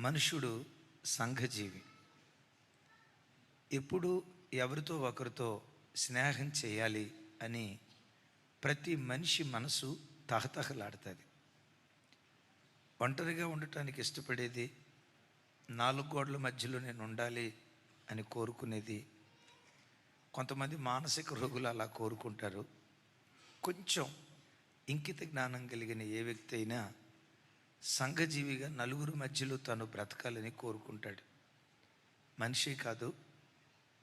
మనుషుడు సంఘజీవి. ఎప్పుడు ఎవరితో ఒకరితో స్నేహం చేయాలి అని ప్రతి మనిషి మనసు తహతహలాడుతుంది. ఒంటరిగా ఉండటానికి ఇష్టపడేది, నాలుగు గోడల మధ్యలో నేను ఉండాలి అని కోరుకునేది. కొంతమంది మానసిక రోగులు అలా కోరుకుంటారు. కొంచెం ఇంకిత జ్ఞానం కలిగిన ఏ వ్యక్తి అయినా సంఘజీవిగా నలుగురు మధ్యలో తను బ్రతకాలని కోరుకుంటాడు. మనిషి కాదు,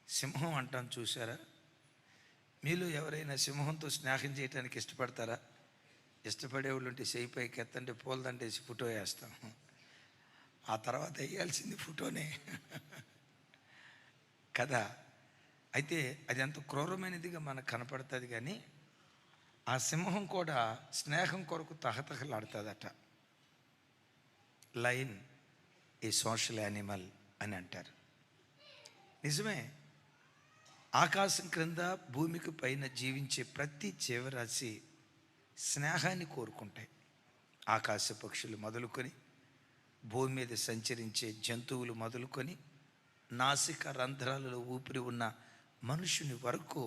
సింహం అంటాం చూసారా? మీలో ఎవరైనా సింహంతో స్నేహం చేయడానికి ఇష్టపడతారా? ఇష్టపడేవాళ్ళు ఉంటే చేయి పైకి ఎత్తంటే పూలదండేసి ఫోటో వేస్తాం. ఆ తర్వాత వేయాల్సింది ఫోటోనే కదా. అయితే అది ఎంత క్రూరమైనదిగా మనకు కనపడుతుంది. కానీ ఆ సింహం కూడా స్నేహం కొరకు తహతహలాడుతుందట. లయన్ ఏ సోషల్ యానిమల్ అని అంటారు. నిజమే. ఆకాశం క్రింద భూమికి పైన జీవించే ప్రతి జీవరాశి స్నేహాన్ని కోరుకుంటాయి. ఆకాశ పక్షులు మొదలుకొని, భూమి మీద సంచరించే జంతువులు మొదలుకొని, నాసిక రంధ్రాలలో ఊపిరి ఉన్న మనుషుని వరకు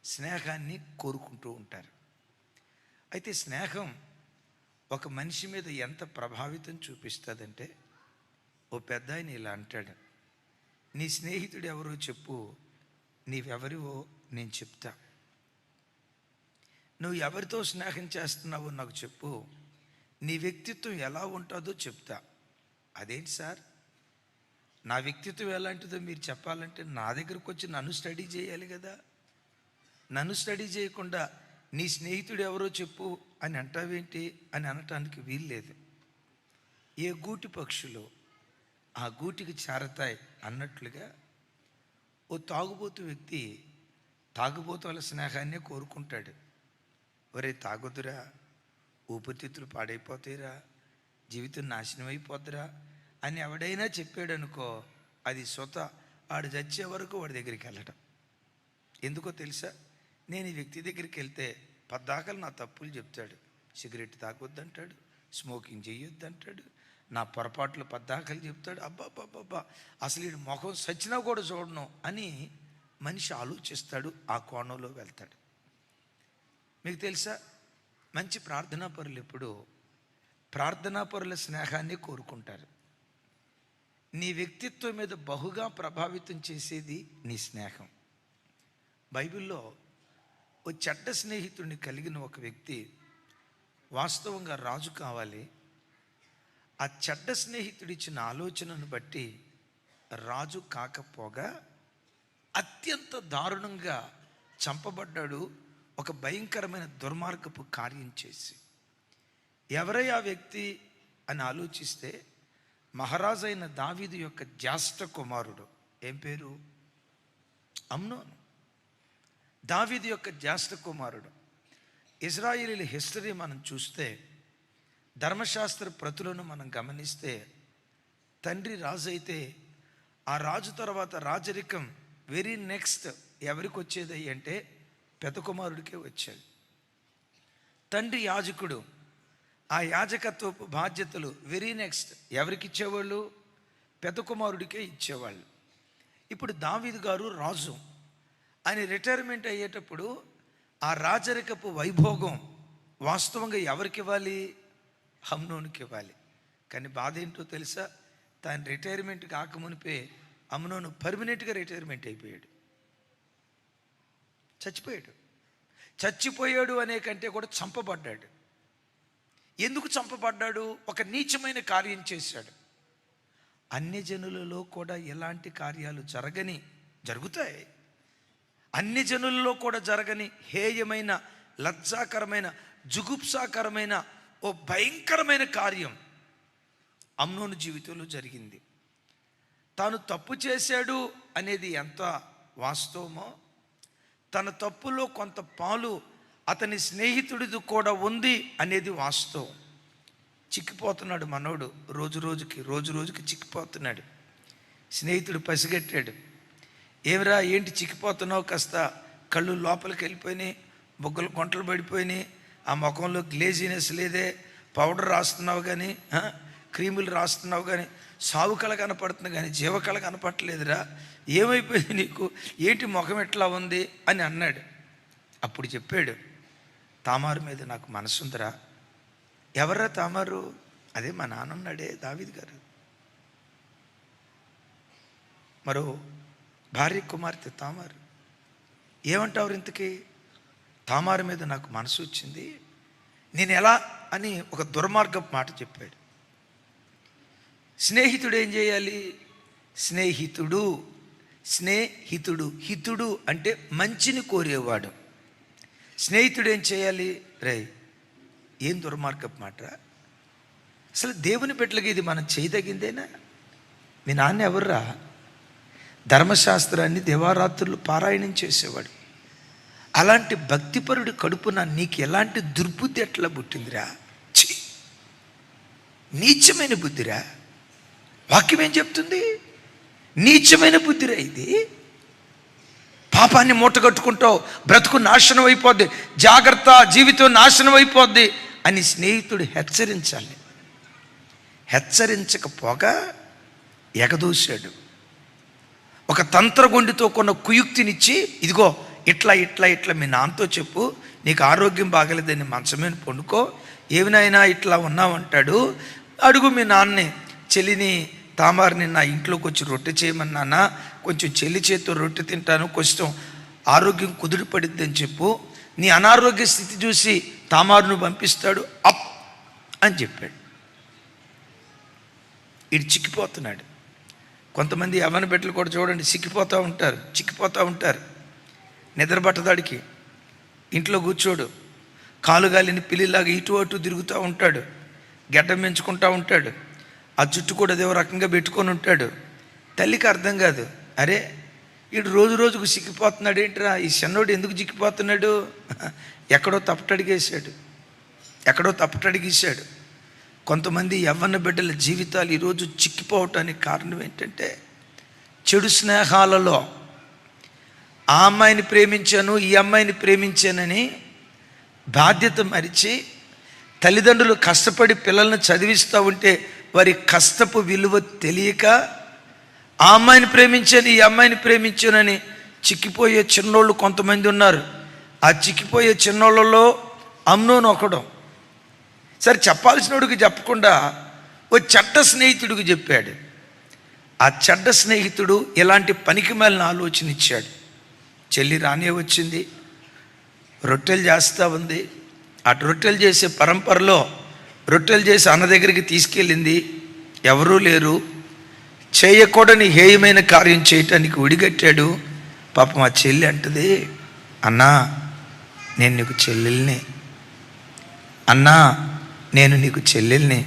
స్నేహాన్ని కోరుకుంటూ ఉంటారు. అయితే స్నేహం ఒక మనిషి మీద ఎంత ప్రభావితం చూపిస్తుందంటే, ఓ పెద్ద ఆయన ఇలా అంటాడు, నీ స్నేహితుడు ఎవరో చెప్పు, నీవెవరివో నేను చెప్తా. నువ్వు ఎవరితో స్నేహం చేస్తున్నావో నాకు చెప్పు, నీ వ్యక్తిత్వం ఎలా ఉంటుందో చెప్తా. అదేంటి సార్, నా వ్యక్తిత్వం ఎలాంటిదో మీరు చెప్పాలంటే నా దగ్గరకు వచ్చి నన్ను స్టడీ చేయాలి కదా. నన్ను స్టడీ చేయకుండా నీ స్నేహితుడు ఎవరో చెప్పు అని అంటావేంటి అని అనటానికి వీల్లేదు. ఏ గూటి పక్షులు ఆ గూటికి చేరతాయి అన్నట్లుగా ఓ తాగుబోతు వ్యక్తి తాగుబోతుల స్నేహాన్నే కోరుకుంటాడు. ఒరే తాగొద్దురా, ఊపిరితిత్తులు పాడైపోతాయిరా, జీవితం నాశనం అయిపోద్దురా అని ఎవడైనా చెప్పాడు అనుకో, అది ఆడు చచ్చే వరకు వాడి దగ్గరికి వెళ్ళటం. ఎందుకో తెలుసా? నేను ఈ వ్యక్తి దగ్గరికి వెళ్తే పద్దాకలు నా తప్పులు చెప్తాడు. సిగరెట్ తాగొద్దంటాడు, స్మోకింగ్ చేయొద్దంటాడు, నా పొరపాట్లు పద్దాకలు చెప్తాడు. అబ్బాబ్బాబ్బా, అసలు ఈ ముఖం సచ్చినా కూడా చూడను అని మనిషి ఆలోచిస్తాడు. ఆ కోణంలో వెళ్తాడు. మీకు తెలుసా, మంచి ప్రార్థనాపరులు ఎప్పుడు ప్రార్థనాపరుల స్నేహాన్ని కోరుకుంటారు. నీ వ్యక్తిత్వం మీద బహుగా ప్రభావితం చేసేది నీ స్నేహం. బైబిల్లో ఓ చెడ్డ స్నేహితుడిని కలిగిన ఒక వ్యక్తి వాస్తవంగా రాజు కావాలి. ఆ చెడ్డ స్నేహితుడు ఇచ్చిన ఆలోచనను బట్టి రాజు కాకపోగా అత్యంత దారుణంగా చంపబడ్డాడు, ఒక భయంకరమైన దుర్మార్గపు కార్యం చేసి. ఎవరై ఆ వ్యక్తి అని ఆలోచిస్తే మహారాజు అయిన దావీదు యొక్క జ్యేష్ఠ కుమారుడు. ఏం పేరు? అమ్నోను. దావీదు యొక్క జ్యేష్ఠ కుమారుడు. ఇశ్రాయేలీల హిస్టరీ మనం చూస్తే, ధర్మశాస్త్ర ప్రతులను మనం గమనిస్తే, తండ్రి రాజు అయితే ఆ రాజు తర్వాత రాజరికం వెరీ నెక్స్ట్ ఎవరికి వచ్చేది అంటే పెద్ద కుమారుడికే వచ్చేది. తండ్రి యాజకుడు, ఆ యాజకత్వపు బాధ్యతలు వెరీ నెక్స్ట్ ఎవరికి ఇచ్చేవాళ్ళు? పెద్ద కుమారుడికే ఇచ్చేవాళ్ళు. ఇప్పుడు దావీదు గారు రాజు, ఆయన రిటైర్మెంట్ అయ్యేటప్పుడు ఆ రాజరికపు వైభోగం వాస్తవంగా ఎవరికి ఇవ్వాలి? అమ్నోనుకి ఇవ్వాలి. కానీ బాధ ఏంటో తెలుసా? తాను రిటైర్మెంట్ కాకమునిపే అమ్నోను పర్మనెంట్గా రిటైర్మెంట్ అయిపోయాడు, చచ్చిపోయాడు. చచ్చిపోయాడు అనే కంటే కూడా చంపబడ్డాడు. ఎందుకు చంపబడ్డాడు? ఒక నీచమైన కార్యం చేశాడు. అన్య జనులలో కూడా ఎలాంటి కార్యాలు జరుగుతాయి. అన్ని జనులలో కూడా జరగని హేయమైన, లజ్జాకరమైన, జుగుప్సాకరమైన ఓ భయంకరమైన కార్యం అమ్నోను జీవితంలో జరిగింది. తాను తప్పు చేశాడు అనేది ఎంత వాస్తవమో, తన తప్పులో కొంత పాలు అతని స్నేహితుడిది కూడా ఉంది అనేది వాస్తవం. చిక్కిపోతున్నాడు మనోడు, రోజు రోజుకి చిక్కిపోతున్నాడు. స్నేహితుడు పసిగట్టాడు. ఏమిరా, ఏంటి చిక్కిపోతున్నావు? కాస్త కళ్ళు లోపలికి వెళ్ళిపోయినాయి, బొగ్గలు కొంటలు పడిపోయినాయి, ఆ ముఖంలో గ్లేజీనెస్ లేదే, పౌడర్ రాస్తున్నావు కానీ క్రీములు రాస్తున్నావు కానీ సావు కళ కనపడుతుంది కానీ జీవకళ కనపడలేదురా, ఏమైపోయింది నీకు, ఏంటి ముఖం ఎట్లా ఉంది అని అన్నాడు. అప్పుడు చెప్పాడు, తామారు మీద నాకు మనసుందిరా. ఎవర్రా తామారు? అదే మా నాన్న ఉన్నాడే దావీదు గారు. మరో భార్య కుమార్తె తామారు. ఏమంటావు ఇంతకీ? తామారు మీద నాకు మనసు వచ్చింది, నేను ఎలా అని ఒక దుర్మార్గపు మాట చెప్పాడు. స్నేహితుడు ఏం చేయాలి? స్నేహితుడు హితుడు అంటే మంచిని కోరేవాడు. స్నేహితుడు ఏం చేయాలి? రే, ఏం దుర్మార్గపు మాట. అసలు దేవుని బిడ్డలకి ఇది మనం చేయదగిందేనా? మీ నాన్న ఎవర్రా? ధర్మశాస్త్రాన్ని దివారాత్రులు పారాయణం చేసేవాడు. అలాంటి భక్తిపరుడి కడుపున నీకు ఎలాంటి దుర్బుద్ధి ఎట్లా పుట్టిందిరా? నీచమైన బుద్ధిరా. వాక్యం ఏం చెప్తుంది? నీచమైన బుద్ధిరా ఇది. పాపాన్ని మూటగట్టుకుంటావు, బ్రతుకు నాశనం అయిపోద్ది, జాగ్రత్త, జీవితం నాశనం అయిపోద్ది అని స్నేహితుడు హెచ్చరించాలి. హెచ్చరించకపోగా ఎగదూశాడు. ఒక తంత్రగొండితో కొన్న కుయుక్తినిచ్చి, ఇదిగో ఇట్లా ఇట్లా ఇట్లా మీ నాన్నతో చెప్పు, నీకు ఆరోగ్యం బాగలేదని మంచమేను పండుకో, ఏమినైనా ఇట్లా ఉన్నావంటాడు, అడుగు మీ నాన్నని, చెల్లిని తామారిని నా ఇంట్లోకి వచ్చి రొట్టె చేయమన్నానా, కొంచెం చెల్లి చేతితో రొట్టె తింటాను, కొంచెం ఆరోగ్యం కుదురు పడిద్ది అని చెప్పు, నీ అనారోగ్య స్థితి చూసి తామారును పంపిస్తాడు అప్ అని చెప్పాడు. ఇటు చిక్కిపోతున్నాడు. కొంతమంది యవ్వన బిడ్డలు కూడా చూడండి, చిక్కిపోతూ ఉంటారు. నిద్రపట్టదాడికి ఇంట్లో కూర్చోడు, కాలుగాలిని పిల్లిలాగా ఇటు అటు తిరుగుతూ ఉంటాడు, గడ్డం పెంచుకుంటూ ఉంటాడు, ఆ జుట్టు కూడా అదే రకంగా పెట్టుకొని ఉంటాడు. తల్లికి అర్థం కాదు, అరే వీడు రోజు రోజుకు చిక్కిపోతున్నాడు ఏంట్రా, ఈ చిన్నోడు ఎందుకు చిక్కిపోతున్నాడు? ఎక్కడో తప్పటడిగేశాడు. కొంతమంది యవ్వన బిడ్డల జీవితాలు ఈరోజు చిక్కిపోవటానికి కారణం ఏంటంటే, చెడు స్నేహాలలో ఆ అమ్మాయిని ప్రేమించాను, ఈ అమ్మాయిని ప్రేమించానని బాధ్యత మరిచి తల్లిదండ్రులు కష్టపడి పిల్లల్ని చదివిస్తూ ఉంటే వారి కష్టపు విలువ తెలియక ఆ అమ్మాయిని ప్రేమించాను, ఈ అమ్మాయిని ప్రేమించానని చిక్కిపోయే చిన్నోళ్ళు కొంతమంది ఉన్నారు. ఆ చిక్కిపోయే చిన్నోళ్ళలో అమ్నోను ఒకడు. సరే, చెప్పాల్సినోడికి చెప్పకుండా ఓ చెడ్డ స్నేహితుడికి చెప్పాడు. ఆ చెడ్డ స్నేహితుడు ఇలాంటి పనికిమాలిన ఆలోచన ఇచ్చాడు. చెల్లి రానే వచ్చింది, రొట్టెలు చేస్తూ ఉంది. ఆ రొట్టెలు చేసే పరంపరలో రొట్టెలు చేసి అన్న దగ్గరికి తీసుకెళ్ళింది. ఎవరూ లేరు, చేయకూడని హేయమైన కార్యం చేయటానికి ఒడిగట్టాడు. పాపం ఆ చెల్లి అంటది, అన్నా నేను నీకు చెల్లెల్ని, అన్నా నేను నీకు చెల్లెల్ని.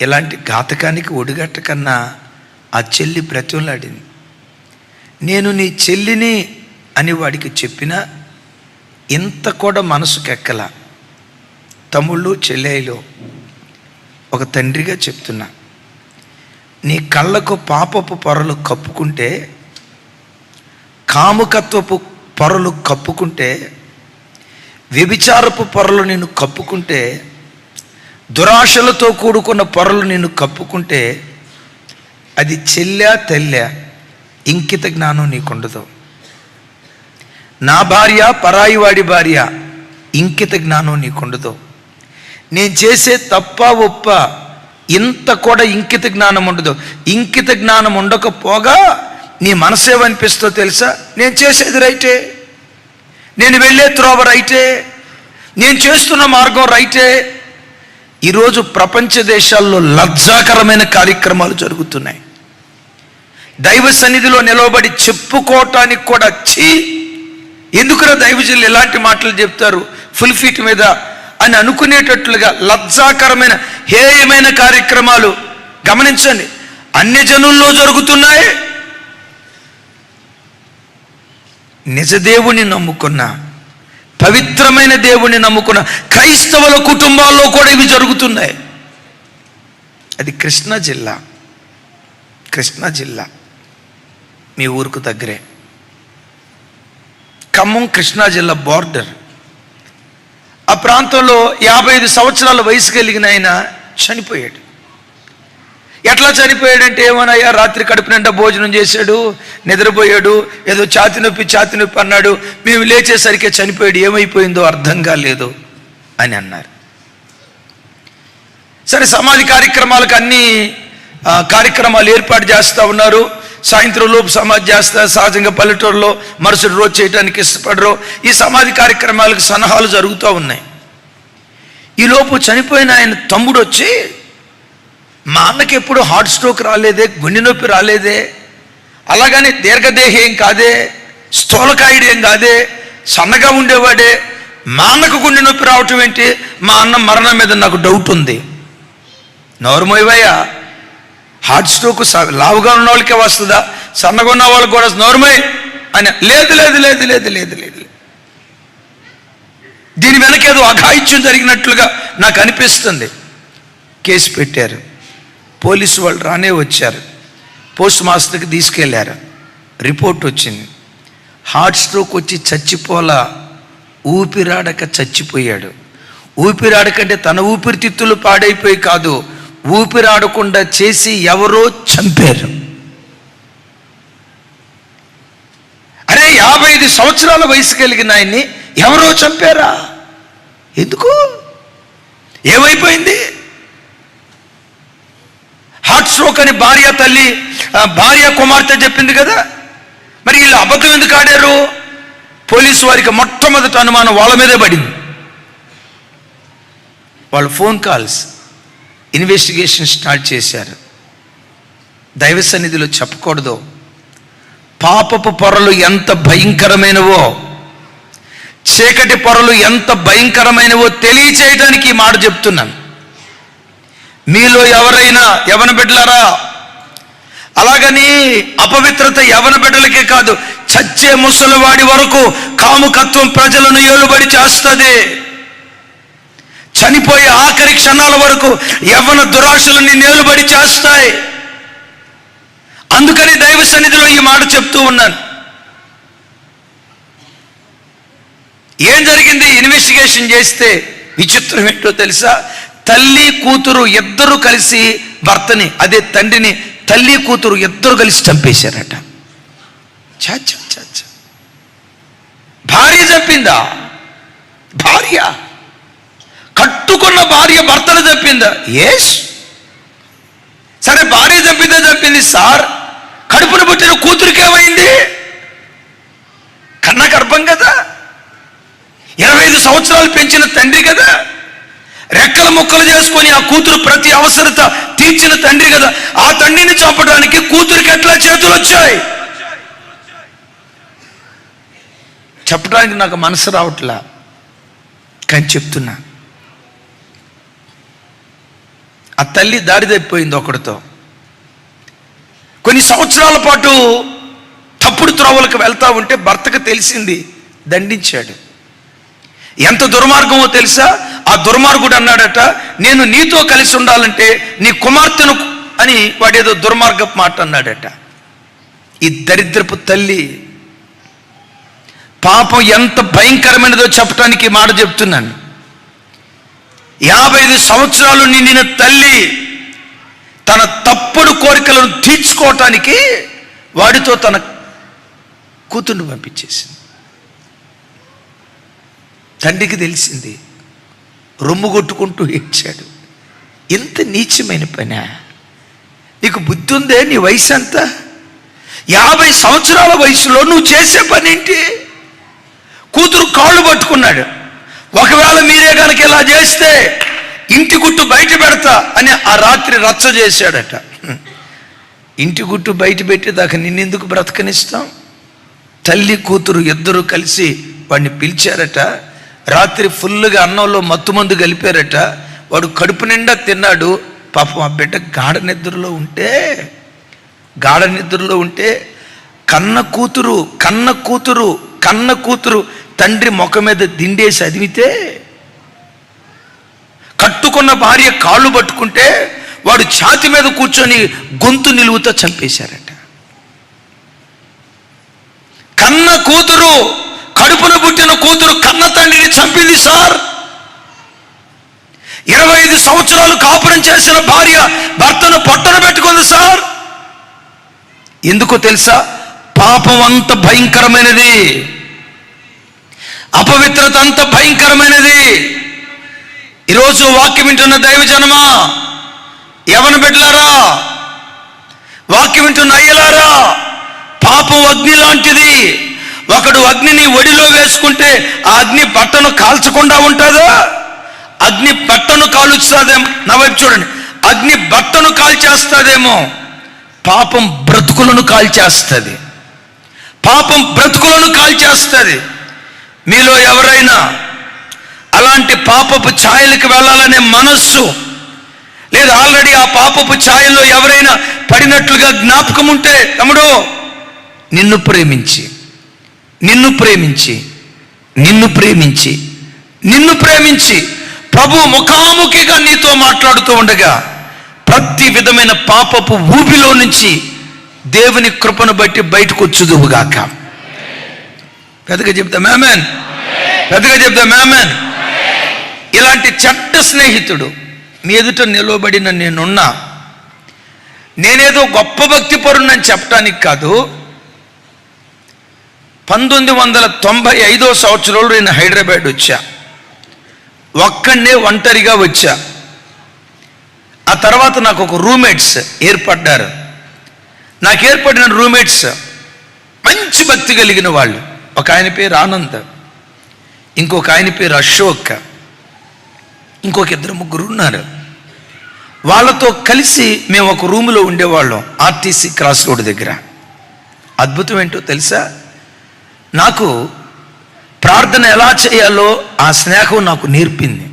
ఇలాంటి ఘాతకానికి ఒడిగట్టకన్నా ఆ చెల్లి బ్రతిమలాడింది. నేను నీ చెల్లిని అని వాడికి చెప్పినా ఇంత కూడా మనసుకెక్కల. తమ్ముళ్ళు చెల్లెలు, ఒక తండ్రిగా చెప్తున్నా, నీ కళ్ళకు పాపపు పొరలు కప్పుకుంటే, కాముకత్వపు పొరలు కప్పుకుంటే, వ్యభిచారపు పొరలు నిన్ను కప్పుకుంటే, దురాశలతో కూడుకున్న పొరలు నిన్ను కప్పుకుంటే, అది చెల్లా తెల్లా ఇంకిత జ్ఞానం నీకుండదు. నా భార్య పరాయి వాడి భార్య ఇంకిత జ్ఞానం నీకుండదు. నేను చేసే తప్ప ఒప్ప ఇంత కూడా ఇంకిత జ్ఞానం ఉండదు. ఇంకిత జ్ఞానం ఉండకపోగా నీ మనసేమనిపిస్తో తెలుసా? నేను చేసేది రైటే, నేను వెళ్ళే త్రోవ రైటే, నేను చేస్తున్న మార్గం రైటే. ఈరోజు ప్రపంచ దేశాల్లో లజ్జాకరమైన కార్యక్రమాలు జరుగుతున్నాయి. దైవ సన్నిధిలో నిలవబడి చెప్పుకోవటానికి కూడా ఎందుకురా దైవజనులు ఎలాంటి మాటలు చెప్తారు ఫుల్ ఫీట్ మీద అని అనుకునేటట్లుగా లజ్జాకరమైన హేయమైన కార్యక్రమాలు గమనించండి, అన్ని జనుల్లో జరుగుతున్నాయి. నిజ దేవుని నమ్ముకున్న, పవిత్రమైన దేవుని నమ్ముకున్న క్రైస్తవుల కుటుంబాల్లో కూడా ఇవి జరుగుతున్నాయి. అది కృష్ణా జిల్లా మీ ఊరుకు దగ్గరే, ఖమ్మం కృష్ణా జిల్లా బార్డర్. ఆ ప్రాంతంలో 55 సంవత్సరాల వయసు కలిగిన ఆయన చనిపోయాడు. ఎట్లా చనిపోయాడంటే, ఏమోనయ్యా రాత్రి కడుపు నిండా భోజనం చేశాడు, నిద్రపోయాడు, ఏదో ఛాతి నొప్పి అన్నాడు, మేము లేచేసరికి చనిపోయాడు, ఏమైపోయిందో అర్థం కాలేదు అని అన్నారు. సరే, సమాధి కార్యక్రమాలకు అన్ని కార్యక్రమాలు ఏర్పాటు చేస్తూ ఉన్నారు. సాయంత్రం లోపు సమాధి చేస్తారు. సహజంగా పల్లెటూరులో మరుసటి రోజు చేయడానికి ఇష్టపడరు. ఈ సమాధి కార్యక్రమాలకు సన్నాహాలు జరుగుతూ ఉన్నాయి. ఈలోపు చనిపోయిన ఆయన తమ్ముడు వచ్చి, మా అన్నకి ఎప్పుడు హార్ట్ స్ట్రోక్ రాలేదే, గుండె నొప్పి రాలేదే, అలాగని దీర్ఘదేహి ఏం కాదే, స్థూలకాయుడు ఏం కాదే, సన్నగా ఉండేవాడే, మా అన్నకు గుండె నొప్పి రావటం ఏంటి, మా అన్న మరణం మీద నాకు డౌట్ ఉంది. నోరుమోయవయ్యా, హార్ట్ స్ట్రోక్ లావుగా ఉన్న వాళ్ళకే వస్తుందా, సన్నగా ఉన్న వాళ్ళకి కూడా నోరుమోయ్ అని. లేదు లేదు లేదు లేదు లేదు లేదు దీని వెనక ఏదో అఘాయిత్యం జరిగినట్లుగా నాకు అనిపిస్తుంది. కేసు పెట్టారు. పోలీసు వాళ్ళు రానే వచ్చారు. పోస్ట్ మాస్టర్కి తీసుకెళ్లారు. రిపోర్ట్ వచ్చింది, హార్ట్ స్ట్రోక్ వచ్చి చచ్చిపోలా, ఊపిరాడక చచ్చిపోయాడు. ఊపిరాడకంటే తన ఊపిరితిత్తులు పాడైపోయి కాదు, ఊపిరాడకుండా చేసి ఎవరో చంపారు. అరే, 55 సంవత్సరాల వయసు కలిగిన ఆయన్ని ఎవరో చంపారా? ఎందుకు? ఏమైపోయింది? హార్ట్ స్ట్రోక్ అని భార్య కుమార్తె చెప్పింది కదా. మరి వీళ్ళు అబద్ధం ఎందుకు ఆడారు? పోలీసు వారికి మొట్టమొదటి అనుమానం వాళ్ళ మీదే పడింది. వాళ్ళు ఫోన్ కాల్స్ ఇన్వెస్టిగేషన్ స్టార్ట్ చేశారు. దైవ సన్నిధిలో చెప్పకూడదు. పాపపు పొరలు ఎంత భయంకరమైనవో, చీకటి పొరలు ఎంత భయంకరమైనవో తెలియచేయడానికి ఈ మాట చెప్తున్నాను. మీలో ఎవరైనా యవన బిడ్డలారా, అలాగని అపవిత్రత యవన బిడ్డలకే కాదు, చచ్చే ముసలివాడి వరకు కాముకత్వం ప్రజలను ఏలుబడి చేస్తుంది. చనిపోయే ఆఖరి క్షణాల వరకు యవ్వన దురాశలని నేలుబడి చేస్తాయి. అందుకని దైవ సన్నిధిలో ఈ మాట చెప్తూ ఉన్నాను. ఏం జరిగింది? ఇన్వెస్టిగేషన్ చేస్తే విచిత్రం ఏంటో తెలుసా? తల్లి కూతురు ఇద్దరు కలిసి భర్తని, అదే తండ్రిని, తల్లి కూతురు ఇద్దరు కలిసి చంపేశారట. భార్య చంపిందా? భార్య కట్టుకున్న భార్య భర్తను చంపిందా? ఎస్. సరే, భార్య చంపింది సార్, కడుపును పుట్టిన కూతురికి ఏమైంది? కన్న గర్భం కదా, 25 సంవత్సరాలు పెంచిన తండ్రి కదా, రెక్కల ముక్కలు చేసుకొని ఆ కూతురు ప్రతి అవసరత తీర్చిన తండ్రి కదా. ఆ తండ్రిని చంపడానికి కూతురికి ఎట్లా చేతులు వచ్చాయి? చెప్పడానికి నాకు మనసు రావట్లా, కానీ చెప్తున్నా. ఆ తల్లి దారి తప్పిపోయింది ఒకడితో. కొన్ని సంవత్సరాల పాటు తప్పుడు త్రోవలకు వెళ్తా ఉంటే భర్తకు తెలిసింది, దండించాడు. ఎంత దుర్మార్గమో తెలుసా? ఆ దుర్మార్గుడు అన్నాడట, నేను నీతో కలిసి ఉండాలంటే నీ కుమార్తెను అని వాడేదో దుర్మార్గపు మాట అన్నాడట. ఈ దరిద్రపు తల్లి పాపం ఎంత భయంకరమైనదో చెప్పడానికి మాట చెప్తున్నాను. 55 సంవత్సరాలు నిండిన తల్లి తన తప్పుడు కోరికలను తీర్చుకోవటానికి వాడితో తన కూతుర్ని పంపించేసింది. తండ్రికి తెలిసింది, రొమ్ము కొట్టుకుంటూ ఏడ్చాడు. ఎంత నీచమైన పనా? నీకు బుద్ధి ఉందే? నీ వయసు ఎంత? 50 సంవత్సరాల వయసులో నువ్వు చేసే పని ఏంటి? కూతురు కాళ్ళు పట్టుకున్నాడు. ఒకవేళ మీరే కనుక ఇలా చేస్తే ఇంటి గుట్టు బయట పెడతా అని ఆ రాత్రి రచ్చ చేశాడట. ఇంటి గుట్టు బయట పెట్టేదాకా నిన్నెందుకు బ్రతకనిస్తాం? తల్లి కూతురు ఇద్దరు కలిసి వాడిని పిలిచారట. రాత్రి ఫుల్గా అన్నంలో మత్తు మందు కలిపారట. వాడు కడుపు నిండా తిన్నాడు. పాపం ఆ బిడ్డ గాఢ నిద్రలో ఉంటే కన్న కూతురు తండ్రి ముఖం మీద దిండేసి అదిమితే, కట్టుకున్న భార్య కాళ్ళు పట్టుకుంటే వాడు ఛాతి మీద కూర్చొని గొంతు నిలువుతో చంపేశారట. కన్న కూతురు, కడుపున పుట్టిన కూతురు కన్న తండ్రిని చంపింది సార్. 25 సంవత్సరాలు కాపురం చేసిన భార్య భర్తను పొట్టన పెట్టుకుంది సార్. ఎందుకో తెలుసా? పాపం అంత భయంకరమైనది, అపవిత్రత అంత భయంకరమైనది. ఈరోజు వాక్యం వింటున్న దైవజనమా, యవన బిడ్డలారా, వాక్యం వింటున్న అయ్యలారా, పాపం అగ్ని లాంటిది. ఒకడు అగ్నిని ఒడిలో వేసుకుంటే ఆ అగ్ని బట్టను కాల్చకుండా ఉంటుందా? అగ్ని బట్టను కాల్చుతుందేమో. నా వైపు చూడండి. అగ్ని బట్టను కాల్చేస్తుందేమో, పాపం బ్రతుకులను కాల్చేస్తుంది. పాపం బ్రతుకులను కాల్చేస్తుంది. మీలో ఎవరైనా అలాంటి పాపపు ఛాయలకు వెళ్ళాలనే మనస్సు లేదా ఆల్రెడీ ఆ పాపపు ఛాయల్లో ఎవరైనా పడినట్లుగా జ్ఞాపకం ఉంటే, తమ్ముడు, నిన్ను ప్రేమించి నిన్ను ప్రేమించి నిన్ను ప్రేమించి నిన్ను ప్రేమించి ప్రభు ముఖాముఖిగా నీతో మాట్లాడుతూ ఉండగా ప్రతి విధమైన పాపపు ఊబిలో నుంచి దేవుని కృపను బట్టి బయటకు వచ్చుదువుగాక. పెద్దగా చెప్తాం ఆమేన్. పెద్దగా చెప్తాం ఆమేన్. ఇలాంటి చెడ్డ స్నేహితుడు మీ ఎదుట నిలవబడిన నేనున్నా. నేనేదో గొప్ప భక్తి పరుణ్ణని చెప్పడానికి కాదు. 1995 సంవత్సరంలో నేను హైదరాబాద్ వచ్చా. ఒక్కడే ఒంటరిగా వచ్చా. ఆ తర్వాత నాకు ఒక రూమ్మేట్స్ ఏర్పడ్డారు. నాకు ఏర్పడిన రూమ్మేట్స్ మంచి భక్తి కలిగిన వాళ్ళు. ఒక ఆయన పేరు ఆనంద్, ఇంకొక ఆయన పేరు అశోక్, ఇంకొక 2-3 ఉన్నారు. వాళ్ళతో కలిసి మేము ఒక రూములో ఉండేవాళ్ళం ఆర్టీసీ క్రాస్ రోడ్ దగ్గర. అద్భుతం ఏంటో తెలుసా? నాకు ప్రార్థన ఎలా చేయాలో ఆ స్నేహం నాకు నేర్పింది.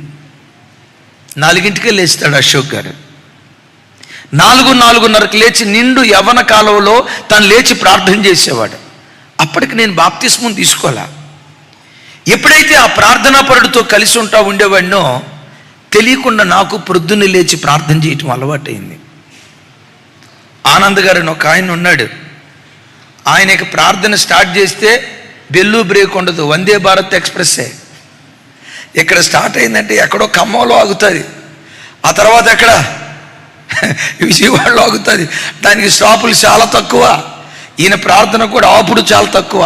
4ంటికే లేస్తాడు అశోక్ గారు. 4:30కు లేచి నిండు యవ్వన కాలంలో తను లేచి ప్రార్థన చేసేవాడు. అప్పటికి నేను బాప్తిస్మం తీసుకోవాలా. ఎప్పుడైతే ఆ ప్రార్థనా పరుడితో కలిసి ఉండేవాడినో తెలియకుండా నాకు ప్రొద్దున్నే లేచి ప్రార్థన చేయటం అలవాటైంది. ఆనంద్ గారు అని ఒక ఆయన ఉన్నాడు. ఆయనకి ప్రార్థన స్టార్ట్ చేస్తే బెల్లు బ్రేక్ ఉండదు, వందే భారత్ ఎక్స్ప్రెస్సే. ఇక్కడ స్టార్ట్ అయిందంటే ఎక్కడో ఖమ్మంలో ఆగుతుంది, ఆ తర్వాత ఎక్కడ విజయవాడలో ఆగుతుంది. దానికి స్టాపులు చాలా తక్కువ. ఈయన ప్రార్థన కూడా ఆపుడు చాలా తక్కువ.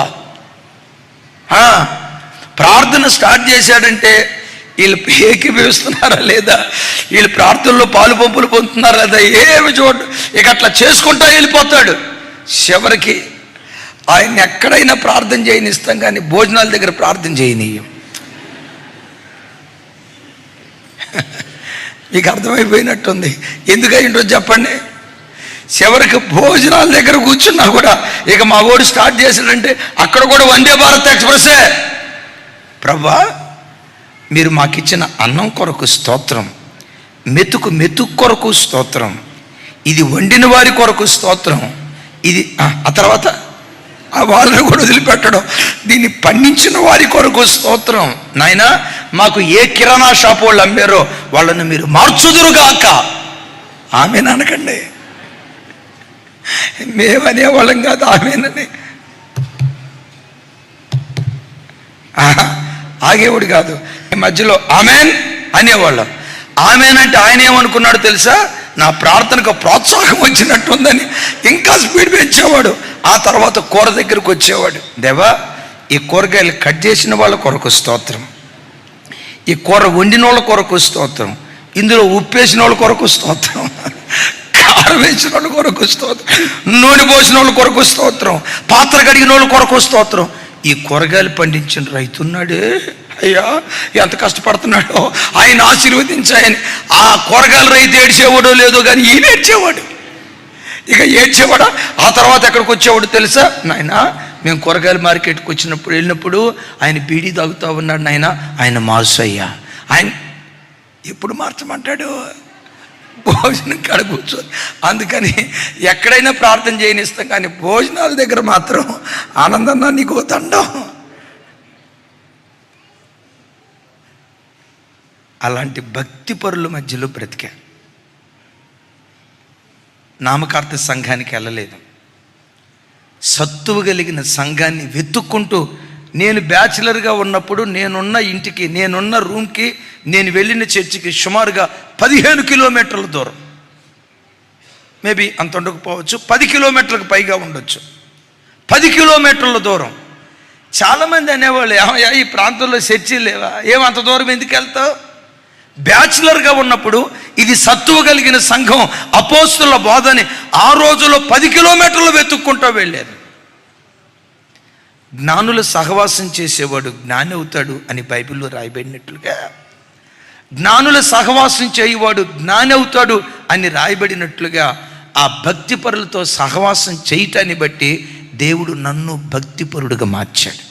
ప్రార్థన స్టార్ట్ చేశాడంటే వీళ్ళు ఏకీభవిస్తున్నారా లేదా, వీళ్ళు ప్రార్థనలో పాలు పంపులు పొందుతున్నారా లేదా ఏమి చూడు, ఇక అట్లా చేసుకుంటా వెళ్ళిపోతాడు. చివరికి ఆయన ఎక్కడైనా ప్రార్థన చేయనిస్తాం కానీ భోజనాల దగ్గర ప్రార్థన చేయనీయం. మీకు అర్థమైపోయినట్టుంది. ఎందుకైంటో చెప్పండి. చివరికి భోజనాల దగ్గర కూర్చున్నా కూడా ఇక మా ఓడు స్టార్ట్ చేశాడంటే అక్కడ కూడా వందే భారత్ ఎక్స్ప్రెస్సే. ప్రభా, మీరు మాకిచ్చిన అన్నం కొరకు స్తోత్రం, మెతుకు కొరకు స్తోత్రం, ఇది వండిన వారి కొరకు స్తోత్రం, ఇది ఆ తర్వాత వాళ్ళని కూడా వదిలిపెట్టడం, దీన్ని పండించిన వారి కొరకు స్తోత్రం. నాయనా, మాకు ఏ కిరాణా షాప్ వాళ్ళు అమ్మారో వాళ్ళను మీరు మార్చుదురుగాక. ఆమెను అనకండి, మేమనేవాళ్ళం కాదు ఆమెనని. ఆగేవాడు కాదు, మధ్యలో ఆమెన్ అనేవాళ్ళం. ఆమెన్ అంటే ఆయన ఏమనుకున్నాడు తెలుసా? నా ప్రార్థనకు ప్రోత్సాహం వచ్చినట్టుందని ఇంకా స్పీడ్ పెంచేవాడు. ఆ తర్వాత కూర దగ్గరకు వచ్చేవాడు. దేవా, ఈ కూరగాయలు కట్ చేసిన వాళ్ళ కొరకు స్తోత్రం, ఈ కూర వండిన వాళ్ళ కొరకు స్తోత్రం, ఇందులో ఉప్పు వేసిన వాళ్ళ కొరకు స్తోత్రం, కారం వేసిన వాళ్ళ కొరకు స్తోత్రం, నూనె పోసిన వాళ్ళ కొరకు స్తోత్రం, పాత్ర కడిగిన వాళ్ళ కొరకు స్తోత్రం. ఈ కూరగాయలు పండించిన రైతున్నాడే, అయ్యా ఎంత కష్టపడుతున్నాడో, ఆయన ఆశీర్వదించాయని. ఆ కూరగాయల రైతు ఏడ్చేవాడో లేదో కానీ ఈయన ఏడ్చేవాడు. ఇక ఏడ్చేవాడా? ఆ తర్వాత ఎక్కడికి వచ్చేవాడు తెలుసా? నాయన, మేము కూరగాయల మార్కెట్కి వెళ్ళినప్పుడు ఆయన బీడీ తాగుతూ ఉన్నాడు. నాయన, ఆయన మార్చు అయ్యా. ఆయన ఎప్పుడు మార్చమంటాడు? భోజనం కాడ కూర్చొని. అందుకని ఎక్కడైనా ప్రార్థన చేయనిస్తాం కానీ భోజనాల దగ్గర మాత్రం ఆనందన్నా నీకు దండం. అలాంటి భక్తి పరుల మధ్యలో బ్రతికా. నామకార్థ సంఘానికి వెళ్ళలేదు. సత్తువ కలిగిన సంఘాన్ని వెతుక్కుంటూ నేను బ్యాచిలర్గా ఉన్నప్పుడు నేనున్న ఇంటికి, నేనున్న రూమ్కి, నేను వెళ్ళిన చర్చికి సుమారుగా 15 కిలోమీటర్ల దూరం. మేబీ అంత ఉండకపోవచ్చు, 10 కిలోమీటర్లకు పైగా ఉండొచ్చు. 10 కిలోమీటర్ల దూరం. చాలామంది అనేవాళ్ళు, ఏమయ్యా ఈ ప్రాంతంలో చర్చిలు లేవా, ఏమంత దూరం ఎందుకు వెళ్తావు? బ్యాచిలర్గా ఉన్నప్పుడు ఇది సత్తువ కలిగిన సంఘం, అపోస్తుల బోధని ఆ రోజుల్లో 10 కిలోమీటర్లు వెతుక్కుంటూ వెళ్ళారు. జ్ఞానుల సహవాసం చేసేవాడు జ్ఞాని అవుతాడు అని బైబిల్లో రాయబడినట్లుగా, జ్ఞానుల సహవాసం చేయవాడు జ్ఞాని అవుతాడు అని రాయబడినట్లుగా, ఆ భక్తిపరులతో సహవాసం చేయటాన్ని బట్టి దేవుడు నన్ను భక్తిపరుడుగా మార్చాడు.